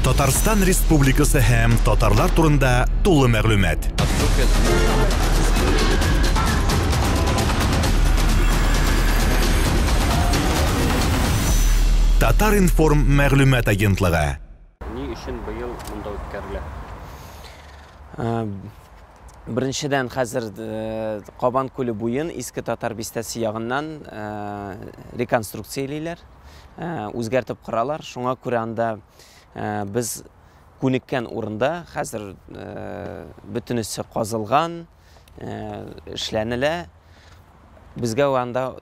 Татарстан Республикасы һәм татарлар турында тулы мәгълүмат. Tatar-inform мәгълүмат агентлыгы. Ни өчен быел монда үткәрелә? Беренчедән хәзер Кабан күле буен иске татар бистәсе ягыннан реконструкциялиләр, үзгәртеп коралар. Шуңа күрә анда без күнеккән урында хәзер бөтенесе казылган, эшләнелә. Безгә анда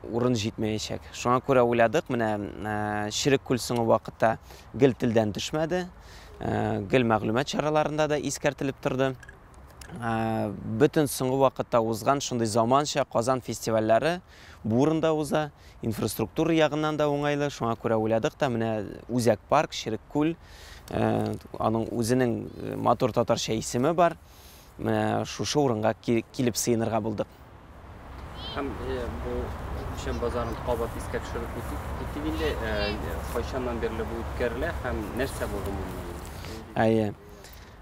урын җитмәячәк. Шуңа күрә уйладык, менә Черек күл соңгы вакытта гел телдән төшмәде. Гел мәгълүмат чараларында да искәртелеп торды. Бөтен соңгы вакытта узган шундый заманча Казан фестивальләре бу урында уза, инфраструктура ягыннан да уңайлы. Шуңа күрә уйладык та, менә Үзәк парк, Черек күл, аның үзенең матур татарча исеме бар. Менә шушы урынга килеп сыенырга булдык. Һәм бу Печән базарын кабат искә төшереп киттек инде. Кайчаннан бирле бу үткәрелә һәм нәрсә булды бу?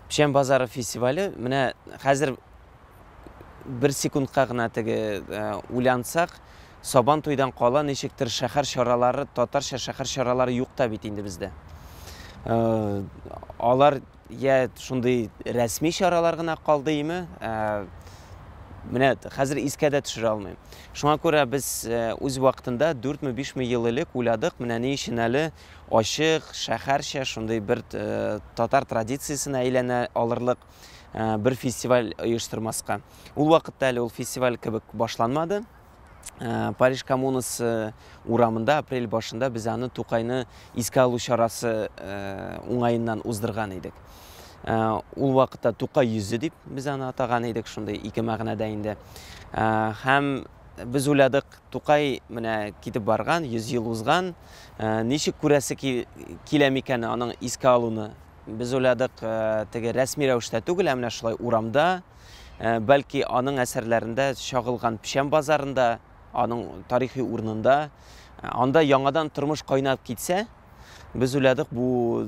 Печән базары фестивале, менә хәзер бер секундка гына теге уйлансак, Сабан туйдан кала ничектер шәһәр чаралары, татарча шәһәр чаралары юк та бит инде бездә. Алар я шундый рәсми чаралар гына калды име? Менә хәзер искә дә төшерә алмыйм. Шуңа күрә без үз вакытында 4-5 ел элек уйладык, менә ни өчен әле ачык, шәһәрчә шундый бер татар традициясенә әйләнә алырлык бер фестиваль оештырмаска. Ул вакытта әле ул фестиваль кебек башланмады. Париж коммунасы урамында апрель башында без аны Тукайны искә алу чарасы уңайыннан уздырган идек. Ул вакытта Тукай йөзе дип без аны атаган идек, шундый ике мәгънәдә инде. Һәм без уйладык, Тукай менә китеп барган, 100 ел узган, ничек күрәсе килә микән аның искә алуны. Без уйладык, теге рәсми рәвештә түгел, менә шулай урамда, бәлки аның әсәрләрендә чагылган Печән базарында, аның тарихи урынында, анда яңадан тормыш кайнап китсә, biz уйладык, бу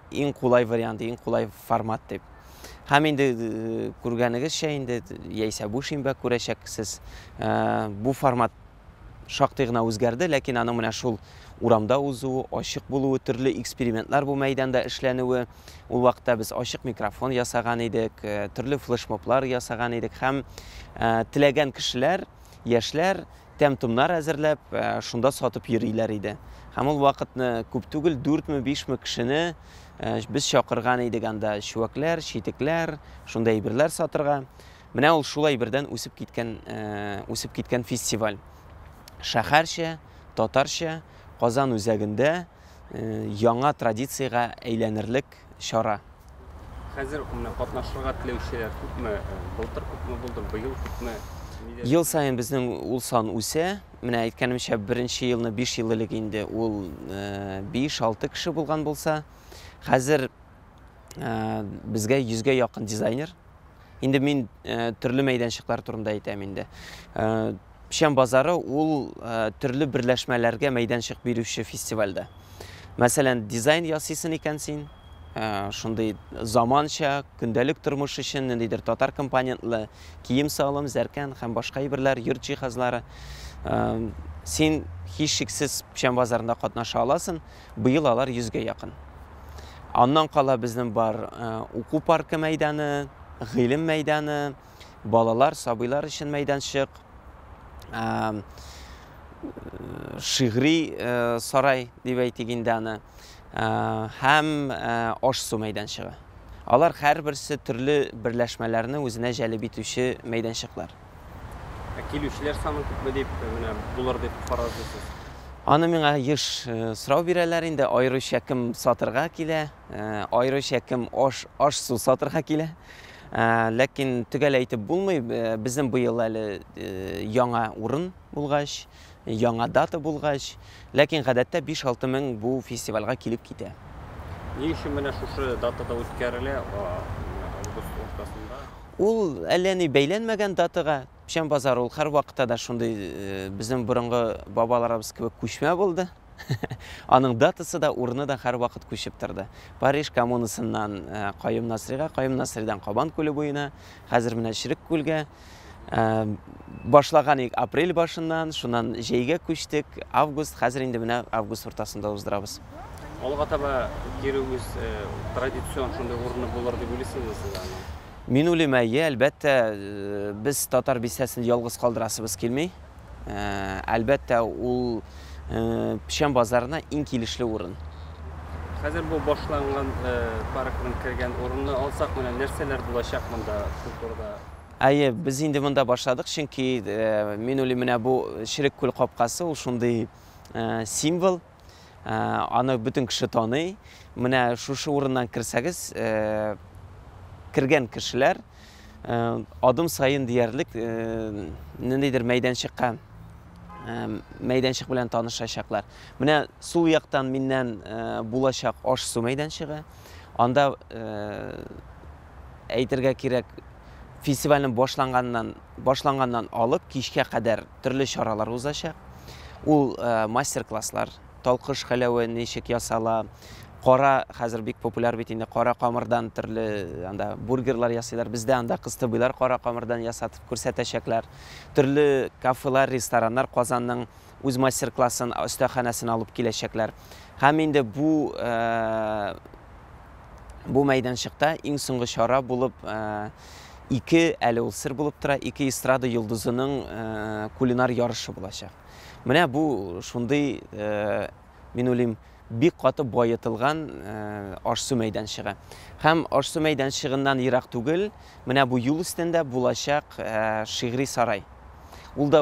иң кулай вариант, иң кулай формат дип. Һәм инде күргәнегезчә, инде яисә бу шимбә күрәчәксез, бу формат шактый гына үзгәрде, ләкин аның менә шул урамда узуы, ачык булуы, төрле экспериментлар бу мәйданда эшләнүе. Ул вакытта без ачык микрофон ясаган идек, төрле флешмоблар ясаган идек һәм теләгән кешеләр, яшьләр тәм-томнар әзерләп, шунда сатып йөриләр иде. Һәм ул вакытны күп түгел 4-5 кешене без чакырган идек анда чүәкләр, читекләр, шундай әйберләр сатырга. Менә ул шулай бердән үсеп киткән фестиваль. Шәһәрчә, татарча, Казан үзәгендә яңа традициягә әйләнерлек чара. Хәзер катнашырга теләүчеләр күпме? Былтыр күпме булды, быел күпме? Ел сайын безнең ул сан үсә. Менә әйткәнемчә, беренче елны 5 ел элек инде ул 5-6 кеше булган булса, хәзер безгә 100-гә якын дизайнер. Инде мин төрле мәйданчыклар турында әйтәм инде. Печән базары ул төрле берләшмәләргә мәйданчык бирүче фестивальдә. Мәсәлән, дизайн ясыйсын икән син, шундый заманча, көндәлек тормыш өчен ниндидер татар компонентлы кием салым, зәркән һәм башка әйберләр, йорт җиһазлары. Син һичшиксез Печән базарында катнаша аласың, быел алар 100-гә якын. Аннан кала безнең бар уку паркы мәйданы, гыйлем мәйданы, балалар, сабыйлар өчен мәйданчык, шигъри сарай дип әйтик инде аны, һәм аш-су мәйданчыгы. Алар һәрберсе төрле берләшмәләрне үзенә җәлеп итүче мәйданчыклар. Килүчеләр саны күпме дип, менә булыр дип фаразлыйсыз? Аны миңа еш сорау бирәләр инде, аеруча кем сатырга килә, аеруча кем аш-су сатырга килә. Ләкин төгәл әйтеп булмый, безнең быел әле яңа урын булгач, яңа дата булгач, ләкин гадәттә 5-6 мең бу фестивальгә килеп китә. Ни өчен менә шушы датада үткәрелә, август уртасында? Ул әллә ни бәйләнмәгән датага. Печән базары ул һәр вакытта да шундый безнең борынгы бабаларыбыз кебек күчмә булды. Аның датасы да, урыны да һәр вакыт күчеп торды. Париж коммунасыннан Кайым Насрига, Кайым Насридан Кабан күле буена, хәзер менә Черек күлгә. Башлаган апрель башыннан, шуннан җәйгә күчтек, август, хәзер инде менә август уртасында уздырабыз. Алга таба кирегез традицион шундый урыны булыр дип уйлыйсызмы? Мин уйлыйм, әлбәттә, без татар бистәсен ялгыз калдырасыбыз килми. Әлбәттә, ул Печән базарына иң килешле урын. Хәзер бу башланган паркның кергән урынны алсак, менә нәрсәләр булачак монда культурада? Без инде монда башладык, чөнки мин уйлыйм, менә бу Черек күл капкасы, ул шундый символ. Аны бөтен кеше таный. Менә шушы урыннан кирсәгез, кергән кешеләр адым сайын диярлек ниндидер мәйданчык белән танышачаклар. Менә сул яктан миннән булачак аш-су мәйданчыгы. Анда әйтергә кирәк, фестивальнең башланганнан алып кичкә кадәр төрле чаралар узачак. Ул мастер-класслар, талкыш хәләве ничек ясала, кара, хәзер бик популяр бит инде, кара камырдан төрле анда бургерлар ясыйлар. Бездә анда кыстыбыйлар кара камырдан ясатып күрсәтәчәкләр. Төрле кафелар, рестораннар Казанның үз мастер-классын, остаханәсен алып киләчәкләр. Һәм инде бу мәйданчыкта иң соңгы чара булып, ике әле ул сыр булып тора, ике эстрада йолдызының кулинар ярышы булачак. Менә бу шундый, мин уйлыйм, бик каты байытылган аш-су мәйданчыгы. Һәм аш-су мәйданчыгыннан ерак түгел, менә бу юл өстендә булачак шигъри сарай. Ул да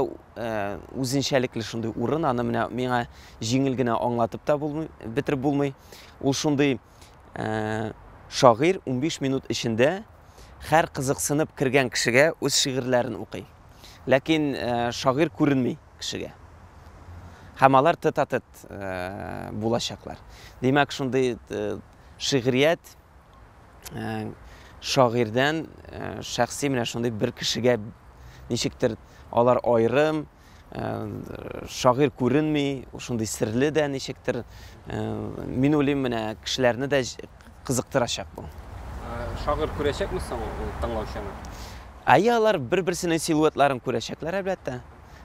үзенчәлекле шундый урын, аны менә миңа җиңел генә аңлатып та бетереп булмый. Ул шундый шагыйрь 15 минут эчендә һәр кызыксынып кергән кешегә үз шигырьләрен укый. Ләкин шагыйрь күренми кешегә. Һәм алар тотатыт булачаклар. Димәк, шундый шигърият шагыйрьдән шәхси менә шундый бер кешегә ничектер алар айрым, шагыйрь күренми, шундый серле дә ничектер, мин уйлыйм, менә кешеләрне дә кызыктырачак бу. Шагыйрь күрәчәкме соң ул тыңлаучыны? Алар бер-берсенең силуэтларын күрәчәкләр әлбәттә.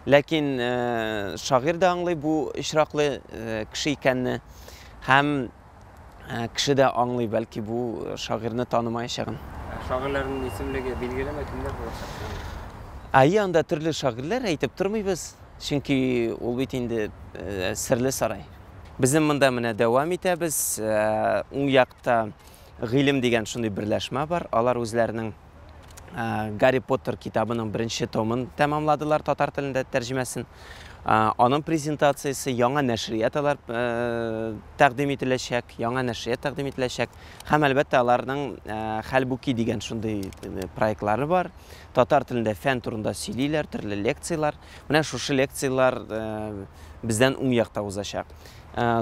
Ләкин шагыйрь дә аңлый бу очраклы кеше икәнне, һәм кеше дә аңлый, бәлки бу шагыйрьне танымаячагын. Шагыйрьләрнең исемлеге билгеләмә кемнәр булачак? Анда төрле шагыйрьләр әйтеп тормыйбыз, чөнки ул бит инде серле сарай. Безнең монда менә дәвам итәбез. Уң якта гыйлем дигән шундый берләшмә бар. Алар үзләренең Гарри Поттер китабының беренче томын тәмамладылар татар телендә тәрҗемәсен. Аның презентациясе, яңа нәшрият алар тәкъдим ителәчәк, Һәм әлбәттә аларның хәлбуки дигән шундый проектлары бар. Татар телендә фән турында сөйлиләр, төрле лекциялар. Менә шушы лекциялар бездән уң якта узачак.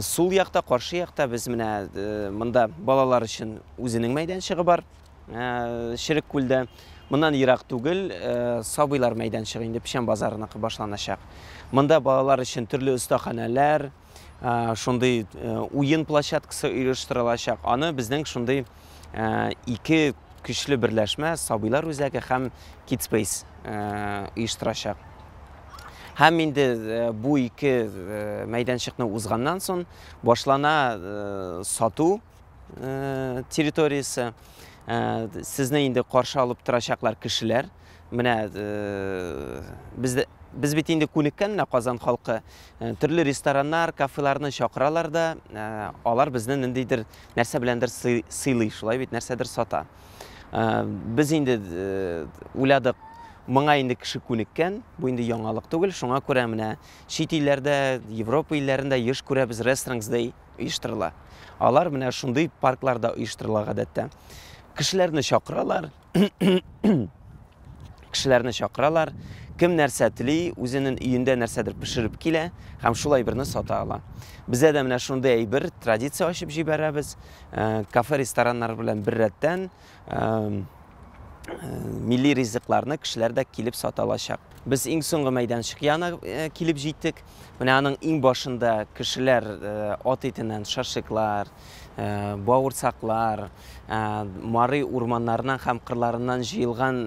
Сул якта, каршы якта без менә монда балалар өчен үзенең мәйданчыгы бар. Черек күлдә. Моннан ерак түгел, сабыйлар мәйданчыгы инде Печән базарыныкы башланачак. Монда балалар өчен төрле остаханәләр, шундый уен площадкасы оештырылачак. Аны безнең шундый ике көчле берләшмә, сабыйлар үзәге һәм Kids Space оештырачак. Һәм инде бу ике мәйданчыкны узганнан соң башлана сату территориясе. Сезне инде каршы алып торачаклар кешеләр. Менә без бит инде күнеккән, менә Казан халкы төрле рестораннар, кафеларны чакыралар да, алар безне ниндидер нәрсә беләндер сыйлый, шулай бит нәрсәдер сата. Без инде уйладык, моңа инде кеше күнеккән, бу инде яңалык түгел, шуңа күрә менә чит илләрдә, Европа илләрендә еш күрәбез Restaurants Day оештырыла. Алар менә шундый паркларда оештырыла гадәттә. Кешеләрне чакыралар, кем нәрсә тели, үзенең өендә нәрсәдер пешереп килә, һәм шулай берне сата ала. Бездә дә менә шундый бер традиция ачып җибәрәбез. Кафе, рестораннар белән бер рәттән milli ризыкларны кешеләр дә килеп сата алачак. Без иң соңгы мәйданчык янына килеп җиттек. Менә аның иң башында кешеләр ат итеннән шашлыклар, бавырсаклар, Марый урманнарынан һәм кырларыннан җыелган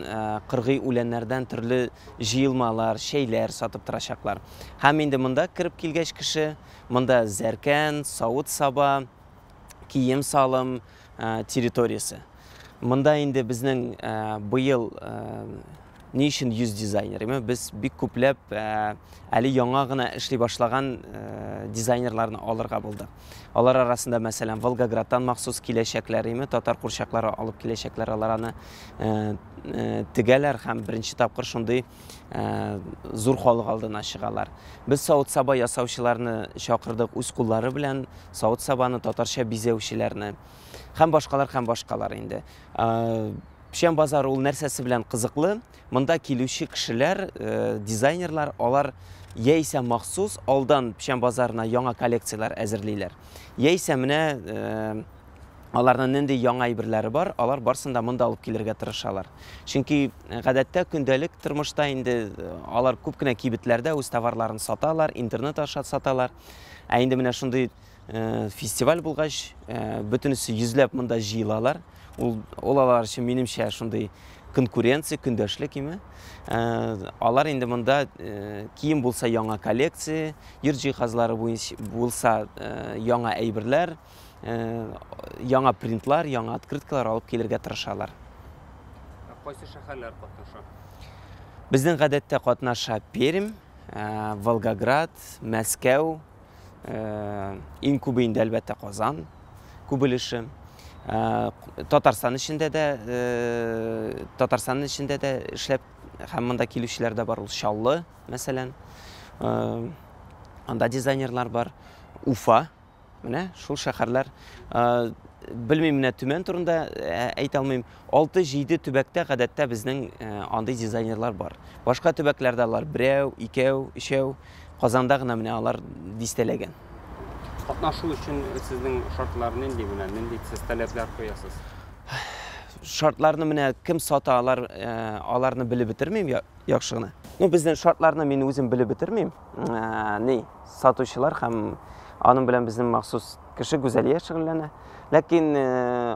кыргый үләннәрдән төрле җыелмалар, шәйләр сатып торачаклар. Һәм инде монда кирип килгәч кеше, монда зәркән, савыт саба, кием салым территориясе. Монда инде безнең быел ни өчен 100 дизайнер. Без бик күпләп әле яңа гына эшли башлаган дизайнерларны алырга булдык. Алар арасында мәсәлән Волгоградтан махсус киләчәкләр, татар курчаклары алып киләчәкләр, алар аны тегәләр һәм беренче тапкыр шундый зур халык алдына чыгалар. Без савыт саба ясаучыларны чакырдык үз куллары белән, савыт сабаны татарча бизәүчеләрне һәм башкалар инде. Печән базары ул нәрсәсе белән кызыклы. Монда килүче кешеләр, дизайнерлар, алар яисә махсус алдан Печән базарына яңа коллекциялар әзерлиләр. Яисә менә аларның нинди яңа әйберләре бар, алар барсын да монда алып килергә тырышалар. Чөнки гадәттә көндәлек тормышта инде алар күп кенә кибетләрдә үз товарларын саталар, интернет аша саталар. Ә инде менә шундый фестиваль булгач, бөтенесе йөзләп монда җыелалар. Ул алар өчен минемчә шундый конкуренция, көндәшлек име. Алар инде монда кием булса яңа коллекция, йорт җиһазлары булса яңа әйберләр, яңа принтлар, яңа открыткалар алып килергә тырышалар. Кайсы шәһәрләр катнаша? Безнең гадәттә катнаша Пермь, Волгоград, Мәскәү, иң күбе инде әлбәттә Казан күбелеше. Татарстан эчендә дә эшләп һәм монда килүчеләр дә бар. Ул Чаллы, мәсәлән. Анда дизайнерлар бар. Уфа, менә шул шәһәрләр. Белмим, менә Төмән турында әйтә алмыйм. 6-7 төбәктә гадәттә безнең андый дизайнерлар бар. Башка төбәкләрдә алар 1, 2, 3, Казанда гына менә алар дистәләгән. Катнашу өчен сезнең шартлар нинди менә, нинди сез таләпләр куясыз? Шартларны менә кем сата аларны белеп бетермим яхшы гына. Безнең шартларны мин үзем белеп бетермим. Сатучылар һәм аның белән безнең махсус кеше гүзәлия шөгыльләнә. Ләкин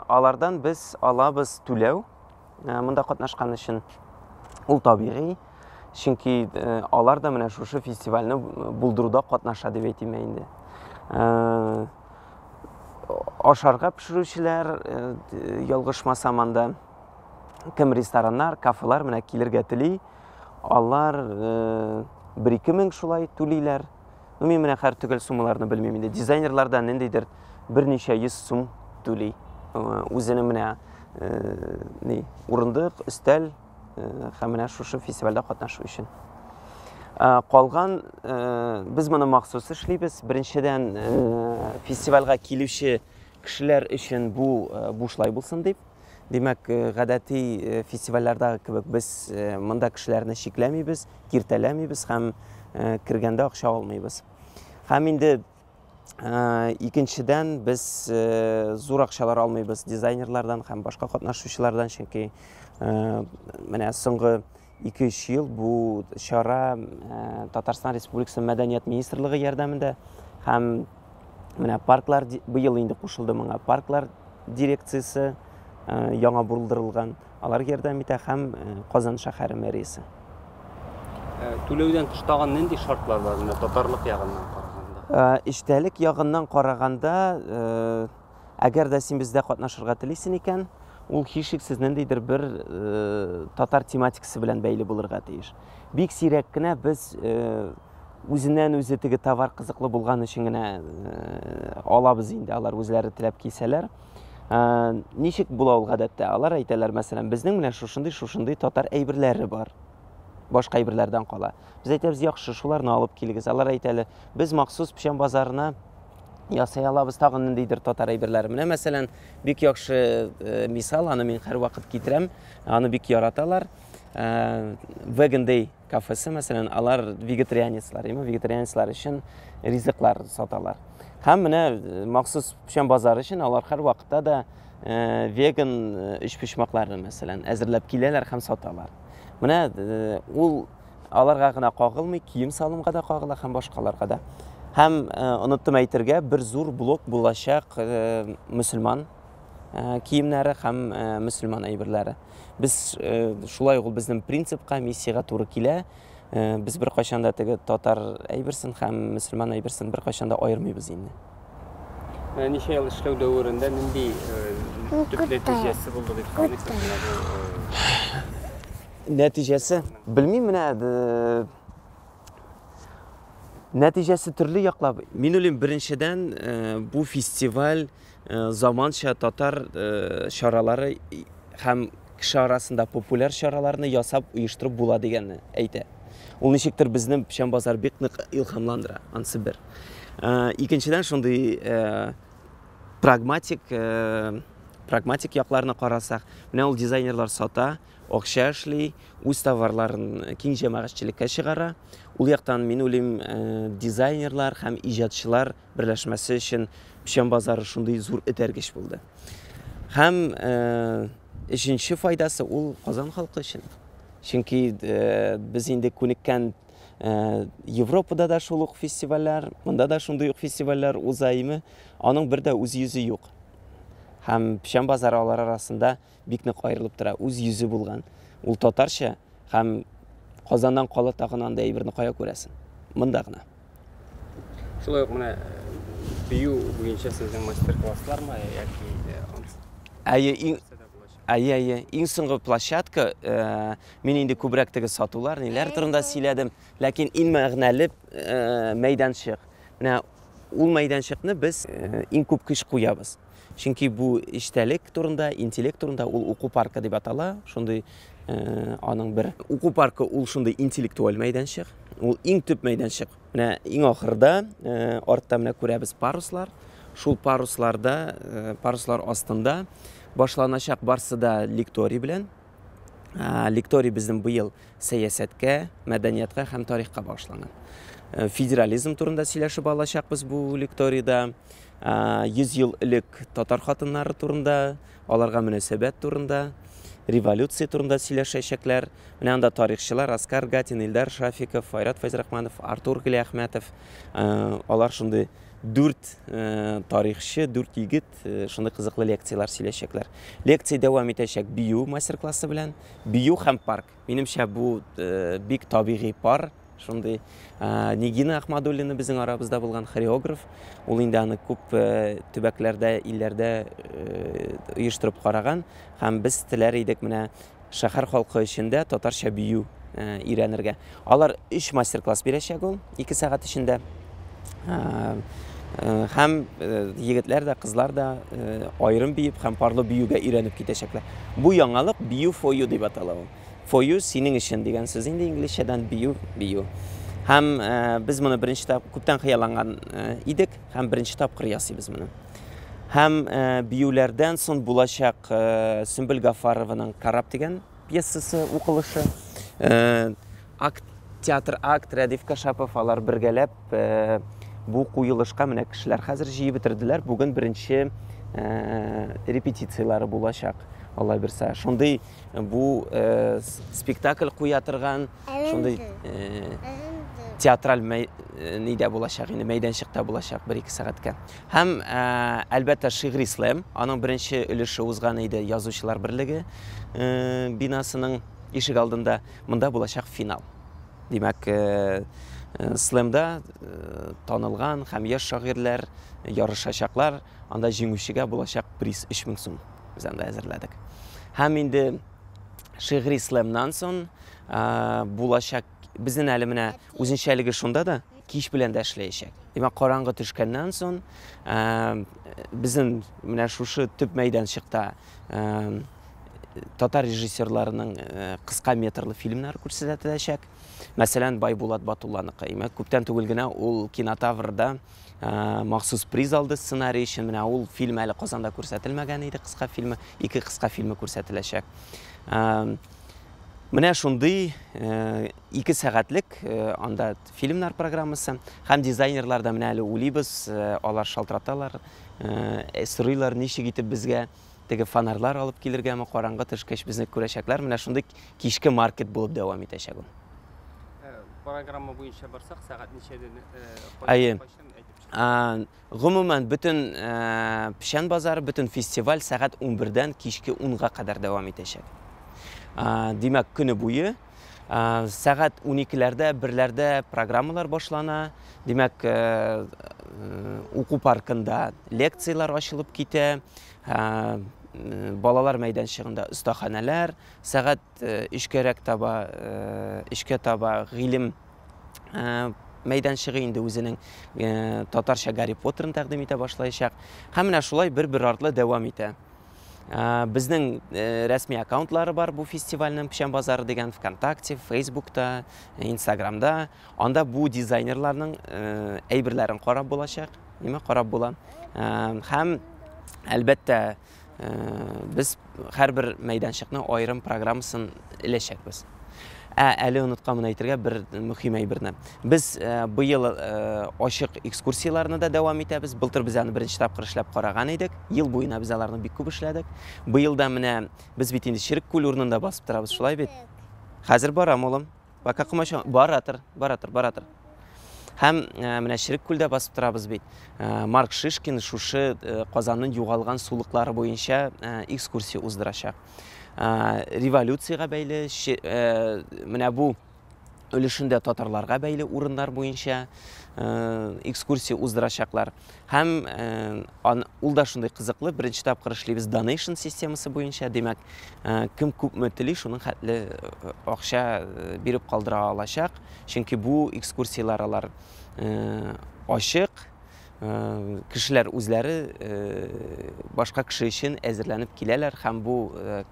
алардан без алабыз түләү. Монда катнашкан өчен ул табигый. Чөнки алар да менә шушы фестивальне булдыруда катнаша дип әйтим инде. Ашарга пешерүчеләр, ялгышмасам анда кем рестораннар, кафелар менә килергә тели. Алар 1-2 мең шулай түлиләр. Мин менә һәр төгәл суммаларны белмим инде. Дизайнерлардан ниндидер берничә 100 сум түли. Үзенең менә урындык, өстәл һәм менә шушы фестивальдә катнашу өчен. Калган без моны махсус эшлибез. Беренчедән фестивальгә килүче кешеләр өчен бу бушлай булсын дип. Димәк, гадәти фестивальләрдә кебек без монда кешеләрне шикләмибез, киртәләмибез һәм кергәндә акча алмыйбыз. Һәм инде икенчедән без зур акчалар алмыйбыз дизайнерлардан һәм башка катнашучылардан, чөнки менә соңгы 2-3 ел бу чара Татарстан Республикасы Мәдәният министрлыгы ярдәмендә һәм менә парклар быел инде кушылды моңа. Парклар дирекциясе яңа булдырылган. Алар ярдәм итә һәм Казан шәһәре мэриясе. Түләүдән тыш тагын нинди шартлар бар менә татарлык ягыннан караганда? Иштәлек ягыннан караганда, әгәр дә син бездә катнашырга телисең икән, ул һичшиксез ниндидер бер татар тематикасы белән бәйле булырга тиеш. Бик сирәк кенә без үзеннән үзе теге товар кызыклы булган өчен генә алабыз инде. Алар үзләре теләп килсәләр. Ничек була ул гадәттә? Алар әйтәләр, мәсәлән, безнең менә шушындый татар әйберләре бар. Башка әйберләрдән кала. Без әйтәбез, яхшы, шуларны алып килегез. Алар әйтәләр, без махсус Печән базарына ясай алабыз тагын ниндидер татар әйберләре. Менә мәсәлән, бик яхшы мисал, аны мин һәр вакыт китерәм. Аны бик яраталар. Vegan Day кафесі, мәсәлән, алар вегетарианецлар, вегетарианецлар өчен ризыклар саталар. Һәм менә махсус Печән базары өчен алар һәр вакытта да веган эшпошмакларын мәсәлән әзерләп киләләр һәм саталар. Менә ул аларга гына кагылмый, кием салымга да кагыла һәм башкаларга да. Һәм оныттым әйтергә, бер зур блок булачак мөселман киемнәре һәм мөселман әйберләре. Без шулай ул безнең принципка, миссияга туры килә. Без бер кайчан да теге татар әйберсен һәм мөселман әйберсен бер кайчан да аермыйбыз инде. Ничә ел эшләү дәверендә нинди төп нәтиҗәсе булды дип саныйсыз? Нәтиҗәсе, білмейм, менә нәтиҗәсе төрле яклап. Мин уйлыйм, беренчедән бу фестиваль заманча татар чаралары һәм кеше арасында популяр чараларны ясап оештырып була дигәнне әйтә. Ул ничектер безнең Печән базар бик нык илһамландыра, анысы бер. Икенчедән шундый прагматик якларны карасак, менә ул дизайнерлар сата, акча эшли, үз товарларын киң җәмәгатьчелеккә чыгара. Ул яктан мин уйлыйм, дизайнерлар һәм иҗатчылар берләшмәсе өчен Печән базары шундый зур этәргеч булды. Һәм өченче файдасы ул Казан халкы өчен. Чөнки без инде күнеккән Европада да шул ук фестивальләр, монда да шундый ук фестивальләр узаймы, аның бер дә үз йөзе юк. Һәм Печән базары алар арасында бик нык аерылып тора, үз йөзе булган. Ул татарча һәм Казаннан кала тагын анда әйберне кая күрәсен. Монда гына. Шулай ук менә бию буенча сезнең мастер-класслармы яки Иң соңгы площадка, мин инде күбрәк теге сатулар, ниләр турында сөйләдем, ләкин иң мәгънәле мәйданчык. Менә ул мәйданчыкны без иң күп көч куябыз. Чөнки бу эчтәлек турында, интеллект турында ул уку паркы дип атала. Шундый аның бер уку паркы ул шундый интеллектуаль мәйданчык. Ул иң төп мәйданчык. Менә иң ахырда артта менә күрәбез паруслар. Шул парусларда, паруслар астында башланачак барсыда лекторий белән. Лекторий безнең быел сәясәткә, мәдәниятка һәм тарихка багышланган. Федерализм турында сөйләшеп алачакбыз бу лекторийда. 100 ел элек татар хатыннары турында, аларга мөнәсәбәт турында, революция турында сөйләшәчәкләр. Менә анда тарихчылар Оскар Гатин, Илдар Шафиков, Файрат Файзрахманов, Артур Гөләхмәтов, алар шундый 4 тарихчы, 4 егет шундый кызыклы лекциялар сөйләшәкләр. Лекция дәвам итәчәк бию мастер-классы белән, бию һәм парк. Минемчә бу бик табигый пар. Шундый Нигина Ахмадуллина безнең арабызда булган хореограф. Ул инде аны күп төбәкләрдә, илләрдә оештырып караган һәм без теләр идек менә шәһәр халкы эчендә татарча бию өйрәнергә. Алар 3 мастер-класс бирәчәк ул 2 сәгать эчендә. Һәм егетләр дә, кызлар да аерым биеп һәм парлы биюгә өйрәнеп китәчәкләр. Бу яңалык бию фою дип атала ул. Фою синең өчен дигән сүз инде инглизчәдән бию. Һәм без моны беренче тапкыр күптән хыялланган идек һәм беренче тапкыр ясыйбыз моны. Һәм биюләрдән соң булачак Сөмбел Гафарованың Карап дигән пьесасы укылышы. Театр акт Рәдиф Кашапов алар бергәләп бу куелышка менә кешеләр хәзер җыеп бетерделәр. Бүген беренче репетициялары булачак. Алла берсе. Шундый бу спектакль куя торган, шундый театраль нидә булачак, инде мәйданчыкта булачак 1-2 сәгатькә. Һәм әлбәттә шигъри слэм, аның беренче өлеше узган иде язучылар берлеге бинасының ишек алдында. Монда булачак финал. Димәк, слэмда танылган һәм яшь шагыйрьләр ярышачаклар, анда җиңүчегә булачак приз 3000 сум. Без анда әзерләдек. Һәм инде шигъри слэмнан соң булачак безнең әле менә үзенчәлеге шунда да кич белән дә эшләячәк. Димәк, караңгы төшкәннән соң безнең менә шушы төп мәйданчыкта татар режиссерларының кыска метрлы фильмнары күрсәтеләчәк. Мәсәлән, Байбулат Батулланыкы. Күптән түгел генә ул кинотаврда махсус приз алды сценарий өчен. Менә ул фильм әле Казанда күрсәтелмәгән иде, кыска фильмы, 2 кыска фильмы күрсәтеләчәк. Менә шундый 2 сәгатьлек анда фильмнар программасы һәм дизайнерлар да менә әле уйлыйбыз, алар шалтыраталар, сорыйлар ничек итеп безгә теге фонарлар алып килергәме, караңгы төшкәч безне күрәчәкләр. Менә шундый кичке маркет булып дәвам итәчәк ул. Программа буенча барсак, сәгать ничәдән Гомумән бөтен Печән базары, бөтен фестиваль сәгать 11-дән кичке 10-га кадәр дәвам итәчәк. Димәк, көне буе сәгать 12-ләрдә, 1-ләрдә программалар башлана. Димәк, уку паркында лекциялар ачылып китә. Балалар мәйданчыгында остаханәләр, сәгать 3-кәрәк таба гыйлем мәйданчыгы инде үзенең татарча Гарри Поттерны тәкъдим итә башлаячак. Һәм менә шулай бер артлы дәвам итә. Безнең рәсми аккаунтлары бар бу фестивальнең Печән базары дигән ВКонтакте, Фейсбукта, Инстаграмда. Анда бу дизайнерларның әйберләрен карап булачак, нимә карап була. Һәм әлбәттә без һәрбер мәйданчыкның аерым программасын эләчәкбез. Әле уныткан әйтергә бер мөһим әйберне. Без быел ачык экскурсияларны да дәвам итәбез. Былтыр без аны беренче тапкыр эшләп караган идек. Ел буена без аларны бик күп эшләдек. Быел да менә без бит инде Черек күл урынында басып торабыз, шулай бит. Хәзер барам улым. Бака кымача баратыр. Һәм менә Черек күлдә басып торабыз бит. Марк Шишкин шушы Казанның югалган сулыклары буенча экскурсия уздырачак. Революцияга бәйле, менә бу өлешендә татарларга бәйле урыннар буенча экскурсия уздырачаклар. Һәм ул да шундый кызыклы, беренче тапкыр эшлибез donation системасы буенча. Димәк, кем күпме тели, шуның хәтле акча биреп калдыра алачак. Чөнки бу экскурсиялар алар ачык, кешеләр үзләре башка кеше өчен әзерләнеп киләләр һәм бу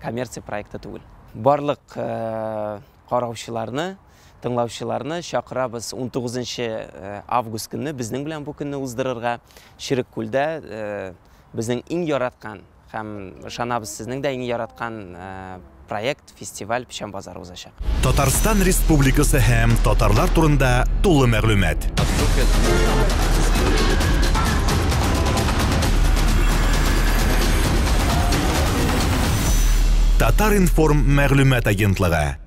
коммерция проекты түгел. Барлык караучыларны, тыңлаучыларны чакырабыз 19 август көнне безнең белән бу көнне уздырырга Черек күлдә безнең иң яраткан һәм ышанабыз сезнең дә иң яраткан проект, фестиваль Печән базары узачак. Татарстан Республикасы һәм татарлар турында тулы мәгълүмат. Tatar-inform мәгълүмат агентлыгы.